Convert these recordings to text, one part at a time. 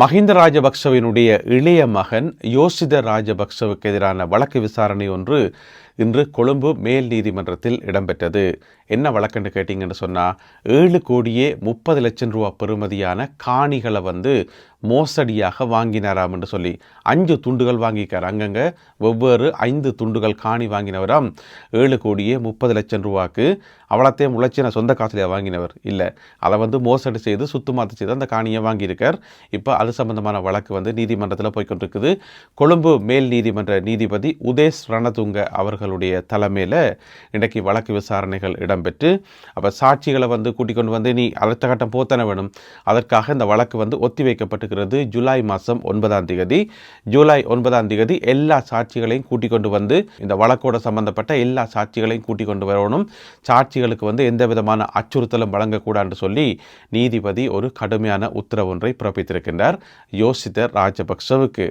மஹிந்த ராஜபக்சவினுடைய இளைய மகன் யோசித ராஜபக்சவுக்கு எதிரான வழக்கு விசாரணை ஒன்று இன்று கொழும்பு மேல் நீதிமன்றத்தில் இடம்பெற்றது. என்ன வழக்குன்னு கேட்டிங்கன்னு சொன்னால், 7,30,00,000 ரூபா பெறுமதியான காணிகளை மோசடியாக வாங்கினாராம் என்று சொல்லி 5 துண்டுகள் வாங்கிக்கார். அங்கங்கே வெவ்வேறு 5 துண்டுகள் காணி வாங்கினவராம். 7,30,00,000 ரூபாய்க்கு அவ்வளோத்தையும் உழைச்சி சொந்த காசுலையாக வாங்கினவர் இல்லை, அதை மோசடி செய்து சுத்தமாத்து செய்து அந்த காணியை வாங்கியிருக்கார். இப்போ அது சம்பந்தமான வழக்கு நீதிமன்றத்தில் போய்கொண்டிருக்குது. கொழும்பு மேல் நீதிமன்ற நீதிபதி உதேஷ் ரணதுங்க அவர்களுடைய தலைமையில் இன்றைக்கு வழக்கு விசாரணைகள் இடம்பெற்று, அப்போ சாட்சிகளை கூட்டிக் கொண்டு நீ அடுத்த கட்டம் போத்தன வேணும். அதற்காக இந்த வழக்கு ஒத்தி வைக்கப்பட்டிருக்கிறது. ஜூலை மாதம் 9ஆம் தேதி ஜூலை 9ஆம் தேதி எல்லா சாட்சிகளையும் கூட்டிக் கொண்டு இந்த வழக்கோட சம்பந்தப்பட்ட எல்லா சாட்சிகளையும் கூட்டிக் கொண்டு வரணும். சாட்சிகளுக்கு எந்த விதமான அச்சுறுத்தலும் வழங்கக்கூடாது சொல்லி நீதிபதி ஒரு கடுமையான உத்தரவு ஒன்றை பிறப்பித்திருக்கின்றார் யோசித ராஜபக்சவுக்கு.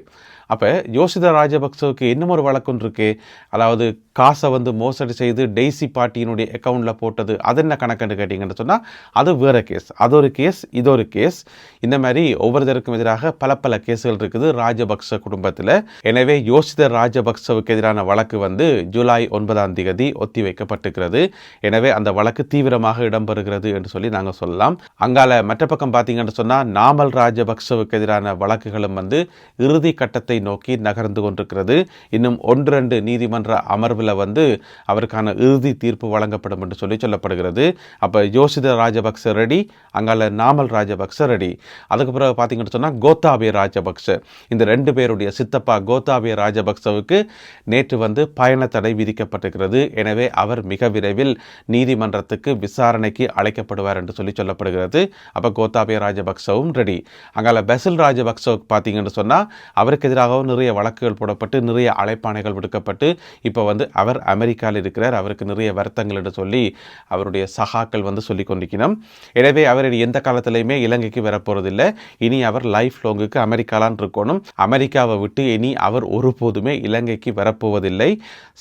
அப்போ யோசித ராஜபக்சவுக்கு இன்னும் ஒரு வழக்கு ஒன்று இருக்கு. அதாவது காசை மோசடி செய்து டெய்சி பார்ட்டியினுடைய அக்கௌண்ட்டில் போட்டது. அது என்ன கணக்குன்னு கேட்டிங்கன்னு சொன்னால் அது வேறு கேஸ். அது ஒரு கேஸ், இது ஒரு கேஸ். இந்த மாதிரி ஒவ்வொருத்தருக்கும் எதிராக பல கேஸுகள் இருக்குது ராஜபக்ச குடும்பத்தில். எனவே யோசித ராஜபக்சவுக்கு எதிரான வழக்கு ஜூலை 9ஆம் தேதி ஒத்தி வைக்கப்பட்டிருக்கிறது. எனவே அந்த வழக்கு தீவிரமாக இடம்பெறுகிறது என்று சொல்லி நாங்கள் சொல்லலாம். அங்கால மற்ற பக்கம் பார்த்தீங்கன்னு சொன்னால் நாமல் ராஜபக்சவுக்கு எதிரான வழக்குகளும் இறுதி கட்டத்தை நோக்கி நகர்ந்து கொண்டிருக்கிறது. இன்னும் 1-2 நீதிமன்ற அமர்வில் அவருக்கான இறுதி தீர்ப்பு வழங்கப்படும் என்று சொல்லப்படுகிறது. அப்போ யோசித ராஜபக்ச ரெடி, அங்கால நாமல் ராஜபக்ச ரெடி. அதுக்கு பிறகு பார்த்தீங்கன்னு சொன்னால் கோத்தாபய ராஜபக்ச, இந்த 2 பேருடைய சித்தப்பா கோத்தாபய ராஜபக்சவுக்கு நேற்று பயண தடை விதிக்கப்பட்டிருக்கிறது. எனவே அவர் மிக விரைவில் நீதிமன்றத்துக்கு விசாரணைக்கு அழைக்கப்படுவார் என்று சொல்லப்படுகிறது. அப்போ கோத்தாபய ராஜபக்சவும் ரெடி. அங்கால பெசில் ராஜபக்சவுக்கு பார்த்தீங்கன்னு சொன்னால் அவருக்கு எதிராக நிறைய வழக்குகள் போடப்பட்டு நிறைய அழைப்பாணைகள் விடுக்கப்பட்டு இப்போ அவர் அமெரிக்காவில் இருக்கிறார். அவருக்கு நிறைய வருத்தங்கள் என்று சொல்லி அவருடைய சகாக்கள் சொல்லிக் கொண்டிருக்கணும். எனவே அவர் எந்த காலத்திலையுமே இலங்கைக்கு வரப்போறதில்லை. இனி அவர் லைஃப் லாங்குக்கு அமெரிக்காலான் இருக்கணும். அமெரிக்காவை விட்டு இனி அவர் ஒருபோதுமே இலங்கைக்கு வரப்போவதில்லை.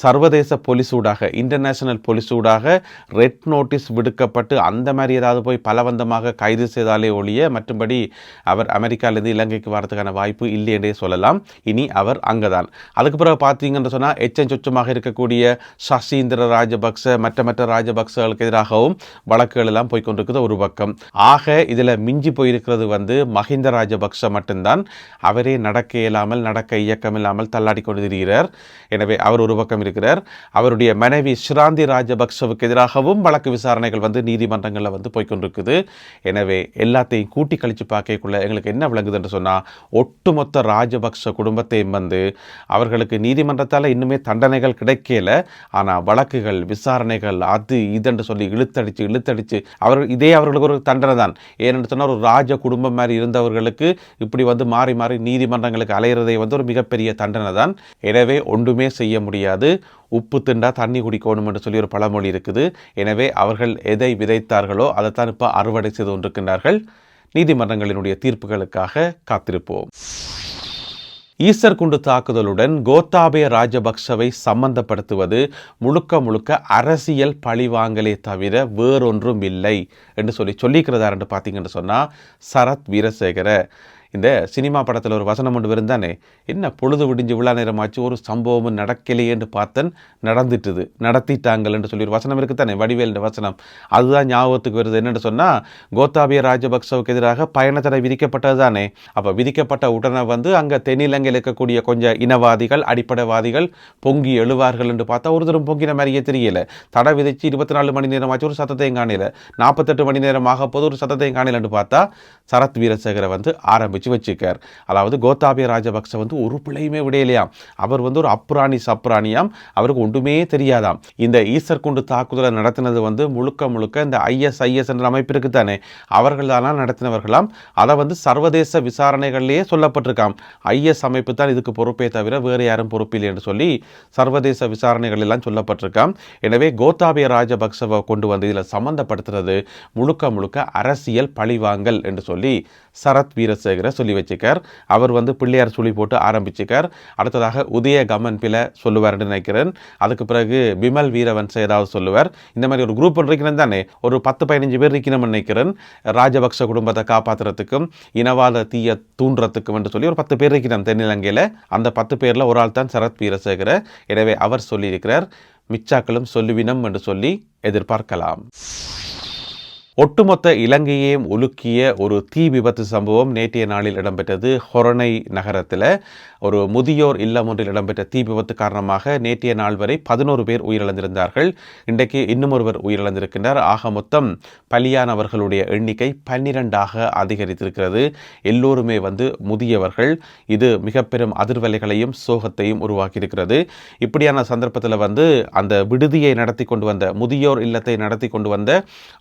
சர்வதேச போலீஸூடாக, இன்டர்நேஷனல் போலீஸூடாக ரெட் நோட்டீஸ் விடுக்கப்பட்டு அந்த மாதிரி ஏதாவது போய் பலவந்தமாக கைது செய்தாலே ஒழிய மற்றும்படி அவர் அமெரிக்காவிலிருந்து இலங்கைக்கு வரதுக்கான வாய்ப்பு இல்லை என்றே சொல்லலாம். இனி அவர் அங்கதான். அதுக்கு பிறகு பார்த்தீங்கன்னு சொன்னால் எச்சொச்சமாக இருக்கக்கூடிய சசீந்திர ராஜபக்ச மற்ற ராஜபக்சர்களுக்கு எதிராகவும் வழக்குகள் எல்லாம் போய்கொண்டிருக்குது ஒரு பக்கம். ஆக இதில் மிஞ்சி போயிருக்கிறது மஹிந்த ராஜபக்ச மட்டும்தான். அவரே நடக்க இயலாமல், நடக்க இயக்கம் இல்லாமல் தள்ளாடி கொண்டு திரிகிறார். எனவே அவர் ஒரு பக்கம் இருக்கிறார். அவருடைய மனைவி ஷிராந்தி ராஜபக்சவுக்கு எதிராகவும் வழக்கு விசாரணைகள் நீதிமன்றங்களில் போய்கொண்டிருக்குது. எனவே எல்லாத்தையும் கூட்டி கழிச்சு பார்க்கக்குள்ள எங்களுக்கு என்ன விளங்குது என்று சொன்னால், ஒட்டுமொத்த ராஜபக்ச குடும்பத்தையும் அவர்களுக்கு நீதிமன்றத்தால் இன்னுமே தண்டனைகள் கிடைக்கல. ஆனால் வழக்குகள், விசாரணைகள், அது இதென்று சொல்லி இழுத்தடிச்சு அவர்களுக்கு ஒரு தண்டனை தான். ஏனென்று சொன்னால் ஒரு ராஜ குடும்பம் மாதிரி இருந்தவர்களுக்கு இப்படி மாறி மாறி நீதிமன்றங்களுக்கு அலையிறதை ஒரு மிகப்பெரிய தண்டனை தான். எனவே ஒன்றுமே செய்ய முடியாது. உப்பு திண்டா தண்ணி குடிக்கணும் என்று சொல்லி ஒரு பழமொழி இருக்குது. எனவே அவர்கள் எதை விதைத்தார்களோ அதைத்தான் இப்போ அறுவடை செய்து கொண்டிருக்கின்றார்கள். நீதிமன்றங்களினுடைய தீர்ப்புகளுக்காக காத்திருப்போம். ஈஸ்டர் குண்டு தாக்குதலுடன் கோத்தாபய ராஜபக்சவை சம்பந்தப்படுத்துவது முழுக்க அரசியல் பழிவாங்கலே தவிர வேறொன்றும் இல்லை என்று சொல்லிக்கிறதார் என்று பார்த்தீங்கன்னு சொன்னால் சரத் வீரசேகர. இந்த சினிமா படத்தில் ஒரு வசனம் ஒன்று இருந்தானே, என்ன பொழுது விடிஞ்சு விழா நேரமாச்சு ஒரு சம்பவமும் நடக்கலையே என்று பார்த்தன், நடத்திட்டாங்கள் என்று சொல்லி ஒரு வசனம் இருக்குத்தானே, வடிவேல் வசனம். அதுதான் ஞாபகத்துக்கு வருது. என்னென்னு சொன்னால், கோத்தாபய ராஜபக்சவுக்கு எதிராக பயண தடை விதிக்கப்பட்டது தானே. அப்போ விதிக்கப்பட்ட உடனே அங்கே தென்னிலங்கையில் இருக்கக்கூடிய கொஞ்சம் இனவாதிகள், அடிப்படைவாதிகள் பொங்கி எழுவார்கள் என்று பார்த்தா ஒரு தரம் பொங்கின மாதிரியே தெரியல. தடை விதிச்சு 24 மணி நேரமாச்சு ஒரு சத்தத்தையும் காணல, 48 மணி நேரம் ஆக போது ஒரு சத்தத்தையும் காணல என்று பார்த்தா சரத் வீரசேகர ஆரம்பிச்சு வச்சுக்கார். அதாவது கோத்தாபய ராஜபக்ச ஒரு பிள்ளையுமே விடையிலையாம். அவர் ஒரு அப்புராணி சப்புராணியாம். அவருக்கு ஒன்றுமே தெரியாதாம். இந்த ஈஸ்டர் குண்டு தாக்குதலை நடத்தினது முழுக்க இந்த ISIS என்ற அமைப்பு இருக்குத்தானே, அவர்கள் தானா நடத்தினவர்களாம். அதை சர்வதேச விசாரணைகளிலேயே சொல்லப்பட்டிருக்காம். IS அமைப்பு தான் இதுக்கு பொறுப்பே தவிர வேறு யாரும் பொறுப்பில்லை என்று சொல்லி சர்வதேச விசாரணைகள் எல்லாம் சொல்லப்பட்டிருக்காம். எனவே கோத்தாபய ராஜபக்சவை கொண்டு இதில் சம்பந்தப்படுத்துறது முழுக்க அரசியல் பழிவாங்கல் என்று சொல்லி சரத் வீரசேகர சொல்லி வச்சுக்கார். அவர் வந்து பிள்ளையார் சுழி போட்டு ஆரம்பிச்சுக்கார். அடுத்ததாக உதய கமன் பில சொல்லுவார்னு நினைக்கிறேன். அதுக்கு பிறகு விமல் வீரவன்ச ஏதாவது சொல்லுவார். இந்த மாதிரி ஒரு குரூப் இருக்கிறேன் தானே, ஒரு 10-15 பேர் இருக்கணும்னு நினைக்கிறேன். ராஜபக்ச குடும்பத்தை காப்பாற்றுறதுக்கும் இனவாத தீய தூண்டுறதுக்கும் என்று சொல்லி ஒரு 10 பேர் இருக்கிறோம் தென்னிலங்கையில். அந்த 10 பேரில் ஒரு ஆள் தான் சரத் வீரசேகர. எனவே அவர் சொல்லியிருக்கிறார், மிச்சாக்களும் சொல்லுவினம் என்று சொல்லி எதிர்பார்க்கலாம். ஒட்டுமொத்த இலங்கையையும் உலுக்கிய ஒரு தீ விபத்து சம்பவம் நேற்றைய நாளில் இடம்பெற்றது. ஹொரணை நகரத்தில் ஒரு முதியோர் இல்லம் ஒன்றில் இடம்பெற்ற தீ விபத்து காரணமாக நேற்றைய நாள் வரை 11 பேர் உயிரிழந்திருந்தார்கள். இன்றைக்கு இன்னும் ஒருவர் உயிரிழந்திருக்கின்றார். ஆக மொத்தம் பலியானவர்களுடைய எண்ணிக்கை 12ஆக அதிகரித்திருக்கிறது. எல்லோருமே வந்து முதியவர்கள். இது மிக பெரும் அதிர்வலைகளையும் சோகத்தையும் உருவாக்கியிருக்கிறது. இப்படியான சந்தர்ப்பத்தில் வந்து அந்த விடுதியை நடத்தி கொண்டு வந்த, முதியோர் இல்லத்தை நடத்தி கொண்டு வந்த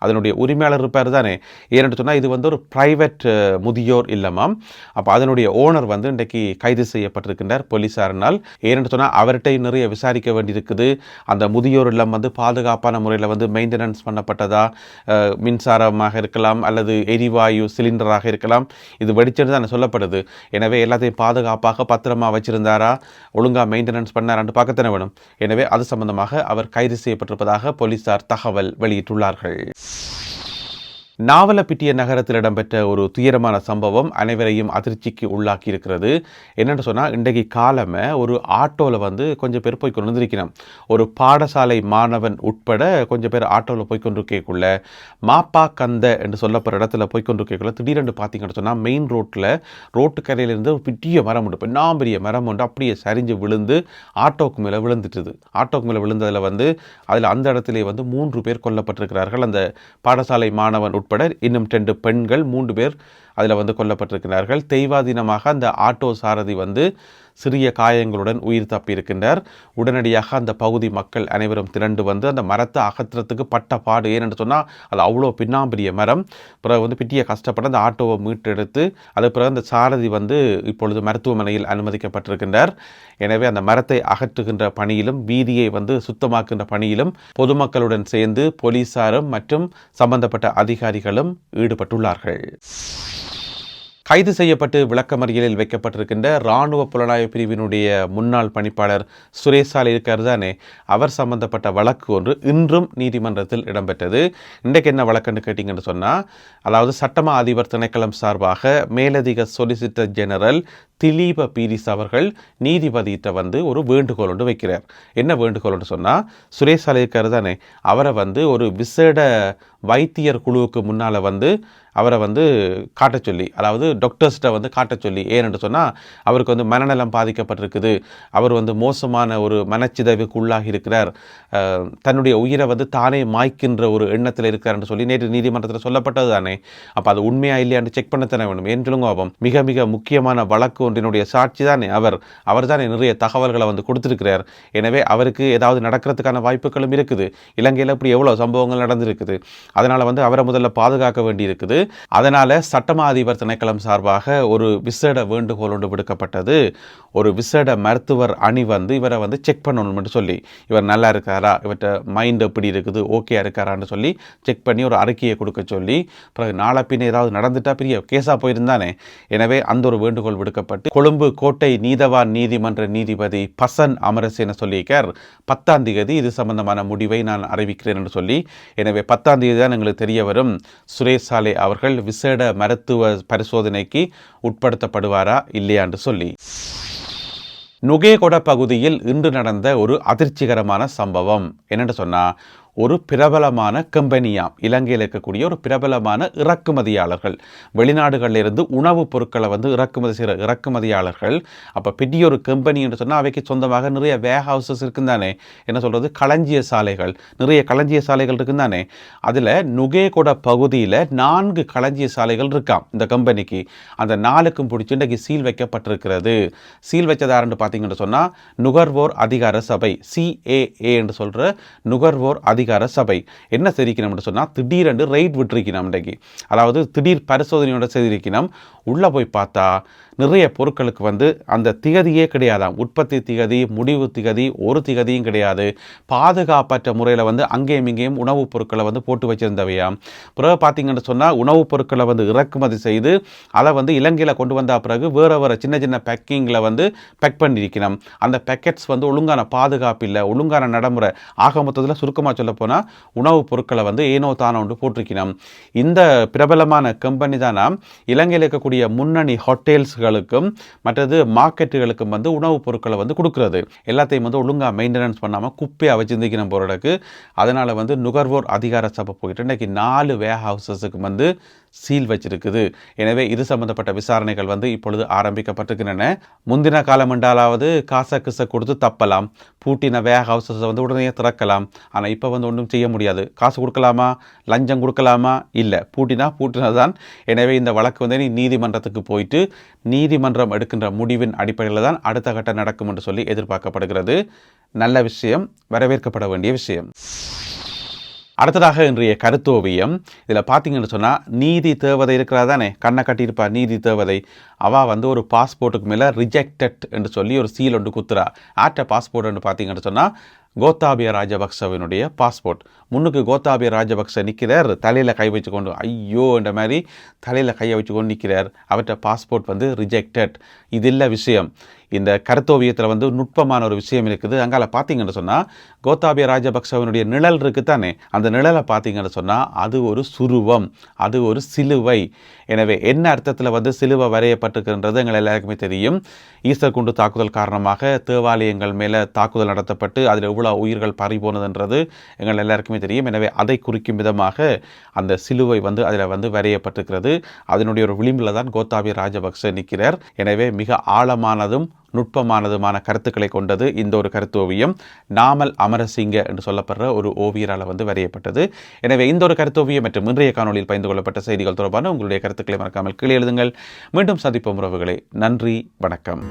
அதனுடைய உரிமையாளர் இருப்பார் தானே. ஏன்னு சொன்னால் இது வந்து ஒரு பிரைவேட் முதியோர் இல்லமாம். அப்போ அதனுடைய ஓனர் வந்து இன்றைக்கு கைது செய்யப்பட்டிருக்கின்றார் போலீசாரினால். ஏன்னு சொன்னால் அவர்கிட்ட நிறைய விசாரிக்க வேண்டியிருக்குது. அந்த முதியோர் இல்லம் வந்து பாதுகாப்பான முறையில் வந்து மெயின்டெனன்ஸ் பண்ணப்பட்டதா, மின்சாரமாக இருக்கலாம் அல்லது எரிவாயு சிலிண்டராக இருக்கலாம், இது வெடிச்சது தானே சொல்லப்படுது. எனவே எல்லாத்தையும் பாதுகாப்பாக பத்திரமா வச்சிருந்தாரா, ஒழுங்காக மெயின்டெனன்ஸ் பண்ணாரான்னு பார்க்கத்தானே வேணும். எனவே அது சம்பந்தமாக அவர் கைது செய்யப்பட்டிருப்பதாக போலீசார் தகவல் வெளியிட்டுள்ளார்கள். நாவலப்பிட்டிய நகரத்தில் இடம்பெற்ற ஒரு துயரமான சம்பவம் அனைவரையும் அதிர்ச்சிக்கு உள்ளாக்கி இருக்கிறது. என்னென்னு சொன்னால், இன்றைக்கு காலமே ஒரு ஆட்டோவில் வந்து கொஞ்சம் பேர் போய் கொண்டு வந்திருக்கணும். ஒரு பாடசாலை மாணவன் உட்பட கொஞ்சம் பேர் ஆட்டோவில் போய் கொண்டிருக்கக்குள்ள மாப்பா கந்த என்று சொல்லப்படுற இடத்துல போய் கொண்டிருக்கக்குள்ள திடீரென்று பார்த்தீங்கன்னு சொன்னால் மெயின் ரோட்டுக்கரையிலிருந்து ஒரு பெரிய மரம் உண்டு, பெரிய மரம் உண்டு, அப்படியே சரிஞ்சு விழுந்து ஆட்டோவுக்கு மேலே விழுந்துட்டுது. ஆட்டோவுக்கு மேலே விழுந்ததில் வந்து அதில் அந்த இடத்துல வந்து 3 பேர் கொல்லப்பட்டிருக்கிறார்கள். அந்த பாடசாலை மாணவன் உட்பட இன்னும் 2 பெண்கள், 3 பேர் அதில் வந்து கொல்லப்பட்டிருக்கிறார்கள். தெய்வாதீனமாக அந்த ஆட்டோ சாரதி வந்து சிறிய காயங்களுடன் உயிர் தப்பியிருக்கின்றார். உடனடியாக அந்த பகுதி மக்கள் அனைவரும் திரண்டு வந்து அந்த மரத்தை அகற்றுறதுக்கு பட்ட பாடு. ஏன்னு சொன்னால் அது அவ்வளோ பின்னாம்பெரிய மரம். பிறகு வந்து பிட்டிய கஷ்டப்பட்டு அந்த ஆட்டோவை மீட்டெடுத்து அது பிறகு அந்த சாரதி வந்து இப்பொழுது மருத்துவமனையில் அனுமதிக்கப்பட்டிருக்கின்றார். எனவே அந்த மரத்தை அகற்றுகின்ற பணியிலும் வீதியை வந்து சுத்தமாக்குகின்ற பணியிலும் பொதுமக்களுடன் சேர்ந்து போலீசாரும் மற்றும் சம்பந்தப்பட்ட அதிகாரிகளும் ஈடுபட்டுள்ளார்கள். கைது செய்யப்பட்டு விளக்கமறியலில் வைக்கப்பட்டிருக்கின்ற இராணுவ புலனாய்வு பிரிவினுடைய முன்னாள் பணிப்பாளர் சுரேஷால் இருக்கார் தானே, அவர் சம்பந்தப்பட்ட வழக்கு ஒன்று இன்றும் நீதிமன்றத்தில் இடம்பெற்றது. இன்றைக்கு என்ன வழக்குன்னு கேட்டிங்கன்னு சொன்னால், அதாவது சட்டமா அதிபர் திணைக்களம் சார்பாக மேலதிக சொலிசிட்டர் ஜெனரல் திலீப பீரிஸ் அவர்கள் நீதிபதியிட்ட வந்து ஒரு வேண்டுகோள் ஒன்று வைக்கிறார். என்ன வேண்டுகோள்னு சொன்னால், சுரேஷால் இருக்கார் தானே, அவரை வந்து ஒரு விசேட வைத்தியர் குழுவுக்கு முன்னால் வந்து அவரை வந்து காட்ட சொல்லி, அதாவது டாக்டர்ஸ்கிட்ட வந்து காட்ட சொல்லி. ஏன்னு சொன்னால் அவருக்கு வந்து மனநலம் பாதிக்கப்பட்டிருக்குது, அவர் வந்து மோசமான ஒரு மனச்சிதைவுக்கு உள்ளாகி இருக்கிறார், தன்னுடைய உயிரை வந்து தானே மாய்க்கின்ற ஒரு எண்ணத்தில் இருக்கிறார்னு சொல்லி நேற்று நீதிமன்றத்தில் சொல்லப்பட்டது தானே. அப்போ அது உண்மையா இல்லையான்னு செக் பண்ணத்தானே வேணும். என்றும் மிக மிக முக்கியமான வழக்கு ஒன்றினுடைய சாட்சி தானே அவர் தானே நிறைய தகவல்களை வந்து கொடுத்துருக்கிறார். எனவே அவருக்கு ஏதாவது நடக்கிறதுக்கான வாய்ப்புகளும் இருக்குது. இலங்கையில் இப்படி எவ்வளோ சம்பவங்கள் நடந்திருக்குது. அதனால் வந்து அவரை முதல்ல பாதுகாக்க வேண்டி இருக்குது. அதனால் சட்டமா அதிபர் திணைக்களம் சார்பாக ஒரு விசேட வேண்டுகோள் ஒன்று விடுக்கப்பட்டது. ஒரு விசேட மருத்துவர் அணி வந்து இவரை வந்து செக் பண்ணணும்னு சொல்லி, இவர் நல்லா இருக்காரா, இவர்கிட்ட மைண்ட் எப்படி இருக்குது, ஓகே இருக்காரான்னு சொல்லி செக் பண்ணி ஒரு அறிக்கையை கொடுக்க சொல்லி, பிறகு நாளை பின்ன ஏதாவது நடந்துட்டா பெரிய கேஸாக போயிருந்தானே. எனவே அந்த ஒரு வேண்டுகோள் விடுக்கப்பட்டு கொழும்பு கோட்டை நீதவான் நீதிமன்ற நீதிபதி பசன் அமரசேன சொல்லியிருக்கார், 10ஆம் தேதி இது சம்பந்தமான முடிவை நான் அறிவிக்கிறேன் என்று சொல்லி. எனவே 10ஆம் தேதி தான் எங்களுக்கு தெரிய வரும் சுரேஷ் சாலே அவர்கள் விசேட மருத்துவ பரிசோதனைக்கு உட்படுத்தப்படுவாரா இல்லையான்னு சொல்லி. நுகேகொட பகுதியில் இன்று நடந்த ஒரு அதிர்ச்சிகரமான சம்பவம் என்னென்னு சொன்னால், ஒரு பிரபலமான கம்பெனியாம், இலங்கையில் இருக்கக்கூடிய ஒரு பிரபலமான இறக்குமதியாளர்கள், வெளிநாடுகளிலிருந்து உணவுப் பொருட்களை வந்து இறக்குமதி செய்கிற இறக்குமதியாளர்கள். அப்போ பெரிய ஒரு கம்பெனி என்று சொன்னால் அவைக்கு சொந்தமாக நிறைய வேர் ஹவுசஸ் இருக்குந்தானே, என்ன சொல்கிறது, களஞ்சிய சாலைகள், நிறைய களஞ்சிய சாலைகள் இருக்குந்தானே. அதில் நுகேகொட பகுதியில் 4 களஞ்சிய சாலைகள் இருக்காம் இந்த கம்பெனிக்கு. அந்த 4க்கும் பிடிச்சி இன்றைக்கு சீல் வைக்கப்பட்டிருக்கிறது. சீல் வச்சதாருன்னு பார்த்தீங்கன்னு சொன்னால் நுகர்வோர் அதிகார சபை, CAA என்று சொல்கிற நுகர்வோர் அதிகார அதிகார சபை என்ன செய்திருக்கணும்னு சொன்னால் திடீரென்று ரைட் விட்டுருக்கணும் இன்றைக்கு. அதாவது திடீர் பரிசோதனையோட செய்திருக்கணும். உள்ளே போய் பார்த்தா நிறைய பொருட்களுக்கு வந்து அந்த திகதியே கிடையாதாம். உற்பத்தி திகதி, முடிவு திகதி, ஒரு திகதியும் கிடையாது. பாதுகாப்பற்ற முறையில் வந்து அங்கேயும் இங்கேயும் உணவுப் பொருட்களை வந்து போட்டு வச்சிருந்தவையாம். பிறகு பார்த்தீங்கன்னு சொன்னால் உணவுப் பொருட்களை வந்து இறக்குமதி செய்து அதை வந்து இலங்கையில் கொண்டு வந்த பிறகு வேறு சின்ன சின்ன பேக்கிங்கில் வந்து பேக் பண்ணியிருக்கணும். அந்த பேக்கெட்ஸ் வந்து ஒழுங்கான பாதுகாப்பு இல்லை, ஒழுங்கான நடைமுறை. ஆக மொத்தத்தில் சுருக்கமாக சொல்ல போனால் உணவுப் பொருட்களை வந்து ஏனோ தானோ ஒன்று போட்டிருக்கணும். இந்த பிரபலமான கம்பெனி தானா இலங்கையில் இருக்கக்கூடிய முன்னணி ஹோட்டல்ஸ்களுக்கும் மற்றது மார்க்கெட்டுகளுக்கும் வந்து உணவுப் பொருட்களை வந்து கொடுக்குறது. எல்லாத்தையும் வந்து ஒழுங்காக மெயின்டெனன்ஸ் பண்ணாமல் குப்பையாக வச்சுருந்திக்கணும் போகிறதுக்கு. அதனால் வந்து நுகர்வோர் அதிகார சபை போயிட்டு இன்றைக்கி 4 வேர் ஹவுசஸுக்கு வந்து சீல் வச்சிருக்குது. எனவே இது சம்பந்தப்பட்ட விசாரணைகள் வந்து இப்பொழுது ஆரம்பிக்கப்பட்டிருக்கின்றன. முந்தின காலம் என்றாலாவது காசை கிசை கொடுத்து தப்பலாம், பூட்டின வேர் ஹவுசஸை வந்து உடனே திறக்கலாம். ஆனால் இப்போ வந்து ஒன்றும் செய்ய முடியாது. காசு கொடுக்கலாமா, லஞ்சம் கொடுக்கலாமா, இல்லை, பூட்டினதான். எனவே இந்த வழக்கு வந்து நீதிமன்றத்துக்கு போயிட்டு நீதிமன்றம் எடுக்கின்ற முடிவின் அடிப்படையில் தான் அடுத்த கட்டம் நடக்கும் என்று சொல்லி எதிர்பார்க்கப்படுகிறது. நல்ல விஷயம், வரவேற்கப்பட வேண்டிய விஷயம். அடுத்ததாக இன்றைய கருத்தோவியம். இதில் பார்த்தீங்கன்னு சொன்னால் நீதி தேவதை இருக்கிறா தானே, கண்ணை கட்டியிருப்பா நீதி தேவதை. அவள் வந்து ஒரு பாஸ்போர்ட்டுக்கு மேலே ரிஜெக்டட் என்று சொல்லி ஒரு சீல் ஒன்று குத்துறா. ஆட்ட பாஸ்போர்ட் பார்த்தீங்கன்னு சொன்னால் கோத்தாபய ராஜபக்சவினுடைய பாஸ்போர்ட். முன்னுக்கு கோத்தாபய ராஜபக்ச நிற்கிறார், தலையில் கை வச்சு கொண்டு ஐயோ என்ற மாதிரி தலையில் கையை வச்சு கொண்டு நிற்கிறார். அவர்கிட்ட பாஸ்போர்ட் வந்து ரிஜெக்டட். இது இல்லை விஷயம். இந்த கருத்தோவியத்தில் வந்து நுட்பமான ஒரு விஷயம் இருக்குது. அங்கால பார்த்தீங்கன்னு சொன்னால் கோத்தாபய ராஜபக்சவினுடைய நிழல் இருக்குது தானே, அந்த நிழலை பார்த்தீங்கன்னு சொன்னால் அது ஒரு சுருவம், அது ஒரு சிலுவை. எனவே என்ன அர்த்தத்தில் வந்து சிலுவை வரையப்பட்டிருக்கின்றது எங்கள் எல்லாருக்குமே தெரியும். ஈஸ்டர் குண்டு தாக்குதல் காரணமாக தேவாலயங்கள் மேலே தாக்குதல் நடத்தப்பட்டு அதில் எவ்வளோ உயிர்கள் பறிபோனதுன்றது எங்கள் எல்லாருக்குமே தெரியும். எனவே அதை குறிக்கும் விதமாக அந்த சிலுவை வந்து அதில் வந்து வரையப்பட்டிருக்கிறது. அதனுடைய ஒரு விளிம்பில் தான் கோத்தாபய ராஜபக்ச நிற்கிறார். எனவே மிக ஆழமானதும் நுட்பமானதுமான கருத்துக்களை கொண்டது இந்த ஒரு கருத்தோவியம். நாமல் அமரசிங்க என்று சொல்லப்படுற ஒரு ஓவியரால் வந்து வரையப்பட்டது. எனவே இந்த ஒரு கருத்தோவியம் மற்றும் இன்றைய காணொலியில் பகிர்ந்து கொள்ளப்பட்ட செய்திகள் தொடர்பான உங்களுடைய கருத்துக்களை மறக்காமல் கீழே எழுதுங்கள். மீண்டும் சந்திப்போம் உறவுகளே. நன்றி, வணக்கம்.